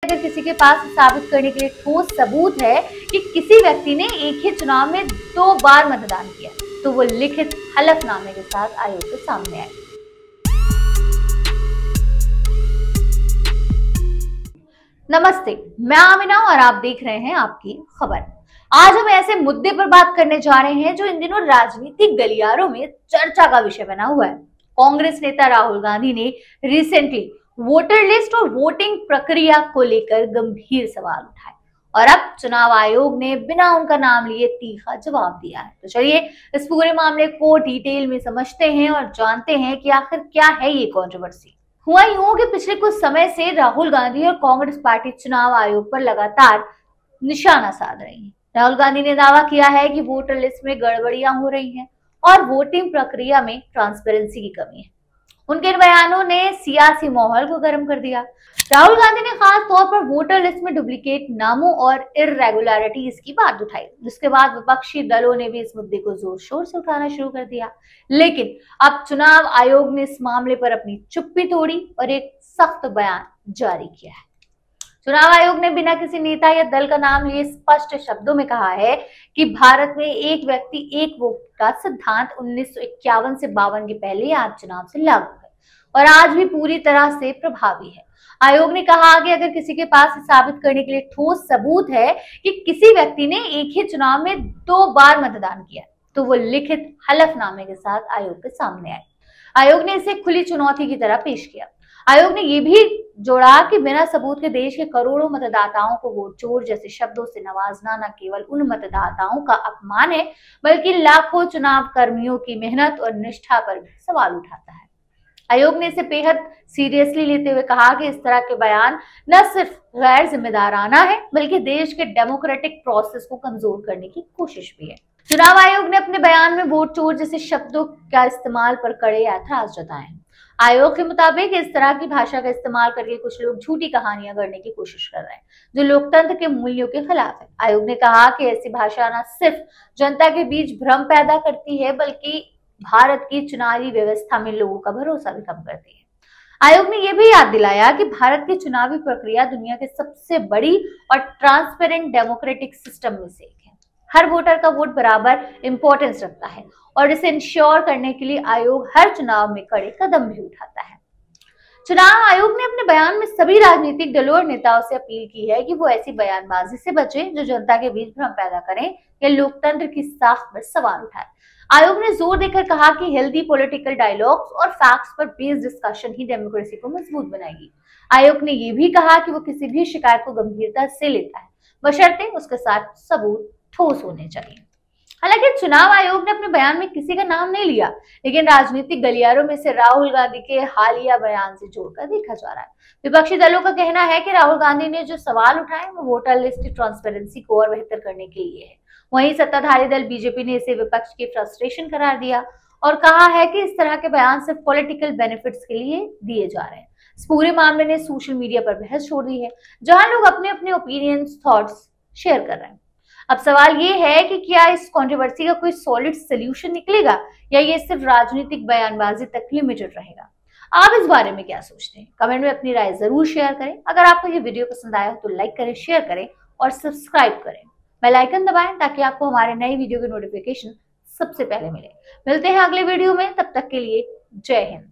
अगर किसी के पास साबित करने के लिए ठोस सबूत है कि किसी व्यक्ति ने एक ही चुनाव में 2 बार मतदान किया, तो वो लिखित हलफनामे के साथ आयोग के सामने आए। नमस्ते, मैं आमिना और आप देख रहे हैं आपकी खबर। आज हम ऐसे मुद्दे पर बात करने जा रहे हैं जो इन दिनों राजनीतिक गलियारों में चर्चा का विषय बना हुआ है। कांग्रेस नेता राहुल गांधी ने रिसेंटली वोटर लिस्ट और वोटिंग प्रक्रिया को लेकर गंभीर सवाल उठाए और अब चुनाव आयोग ने बिना उनका नाम लिए तीखा जवाब दिया है। तो चलिए इस पूरे मामले को डिटेल में समझते हैं और जानते हैं कि आखिर क्या है ये कंट्रोवर्सी। हुआ यूं कि पिछले कुछ समय से राहुल गांधी और कांग्रेस पार्टी चुनाव आयोग पर लगातार निशाना साध रही है। राहुल गांधी ने दावा किया है कि वोटर लिस्ट में गड़बड़ियां हो रही हैं और वोटिंग प्रक्रिया में ट्रांसपेरेंसी की कमी है। उनके इन बयानों ने सियासी माहौल को गर्म कर दिया। राहुल गांधी ने खास तौर पर वोटर लिस्ट में डुप्लीकेट नामों और इररेगुलरिटीज की बात उठाई, जिसके बाद विपक्षी दलों ने भी इस मुद्दे को जोर शोर से उठाना शुरू कर दिया। लेकिन अब चुनाव आयोग ने इस मामले पर अपनी चुप्पी तोड़ी और एक सख्त बयान जारी किया है। चुनाव आयोग ने बिना किसी नेता या दल का नाम लिए स्पष्ट शब्दों में कहा है कि भारत में एक व्यक्ति एक वोट का सिद्धांत 1951 से 52 के पहले आज चुनाव से लागू है और आज भी पूरी तरह से प्रभावी है। आयोग ने कहा कि अगर किसी के पास साबित करने के लिए ठोस सबूत है कि किसी व्यक्ति ने एक ही चुनाव में 2 बार मतदान किया, तो वो लिखित हलफनामे के साथ आयोग के सामने आए। आयोग ने इसे खुली चुनौती की तरह पेश किया। आयोग ने ये भी जोड़ा कि बिना सबूत के देश के करोड़ों मतदाताओं को वोट चोर जैसे शब्दों से नवाजना न केवल उन मतदाताओं का अपमान है, बल्कि लाखों चुनाव कर्मियों की मेहनत और निष्ठा पर भी सवाल उठाता है। आयोग ने इसे बेहद सीरियसली लेते हुए कहा कि इस तरह के बयान न सिर्फ गैर जिम्मेदाराना है, बल्कि देश के डेमोक्रेटिक प्रोसेस को कमजोर करने की कोशिश भी है। चुनाव आयोग ने अपने बयान में वोट चोर जैसे शब्दों का इस्तेमाल पर कड़े ऐतराज जताए हैं। आयोग के मुताबिक इस तरह की भाषा का इस्तेमाल करके कुछ लोग झूठी कहानियां गढ़ने की कोशिश कर रहे हैं, जो लोकतंत्र के मूल्यों के खिलाफ है। आयोग ने कहा कि ऐसी भाषा न सिर्फ जनता के बीच भ्रम पैदा करती है, बल्कि भारत की चुनावी व्यवस्था में लोगों का भरोसा भी कम करती है। आयोग ने यह भी याद दिलाया कि भारत की चुनावी प्रक्रिया दुनिया के सबसे बड़ी और ट्रांसपेरेंट डेमोक्रेटिक सिस्टम में से एक है। हर वोटर का वोट बराबर इंपॉर्टेंस रखता है और इसे इंश्योर करने के लिए आयोग हर चुनाव में कड़े कदम भी उठाता है। चुनाव आयोग ने अपने बयान में सभी राजनीतिक दलों और नेताओं से अपील की है कि वो ऐसी बयानबाजी से बचें जो जनता के बीच भ्रम पैदा करें या लोकतंत्र की साख पर सवाल उठाए। आयोग ने जोर देकर कहा कि हेल्दी पॉलिटिकल डायलॉग्स और फैक्ट्स पर बेस्ड डिस्कशन ही डेमोक्रेसी को मजबूत बनाएगी। आयोग ने यह भी कहा कि वो किसी भी शिकायत को गंभीरता से लेता है, बशर्ते उसके साथ सबूत ठोस होने चाहिए। हालांकि चुनाव आयोग ने अपने बयान में किसी का नाम नहीं लिया, लेकिन राजनीतिक गलियारों में से राहुल गांधी के हालिया बयान से जोड़कर देखा जा रहा है। विपक्षी दलों का कहना है कि राहुल गांधी ने जो सवाल उठाए वो वोटर लिस्ट ट्रांसपेरेंसी को और बेहतर करने के लिए है। वहीं सत्ताधारी दल बीजेपी ने इसे विपक्ष की फ्रस्ट्रेशन करार दिया और कहा है कि इस तरह के बयान सिर्फ पॉलिटिकल बेनिफिट्स के लिए दिए जा रहे हैं। इस पूरे मामले ने सोशल मीडिया पर बहस छोड़ दी है, जहां लोग अपने अपने ओपिनियंस, थॉट्स शेयर कर रहे हैं। अब सवाल ये है कि क्या इस कंट्रोवर्सी का कोई सॉलिड सोल्यूशन निकलेगा या ये सिर्फ राजनीतिक बयानबाजी तक लिमिटेड रहेगा? आप इस बारे में क्या सोचते हैं? कमेंट में अपनी राय जरूर शेयर करें। अगर आपको ये वीडियो पसंद आया हो तो लाइक करें, शेयर करें और सब्सक्राइब करें। बेल आइकन दबाएं ताकि आपको हमारे नई वीडियो की नोटिफिकेशन सबसे पहले मिले। मिलते हैं अगले वीडियो में, तब तक के लिए जय हिंद।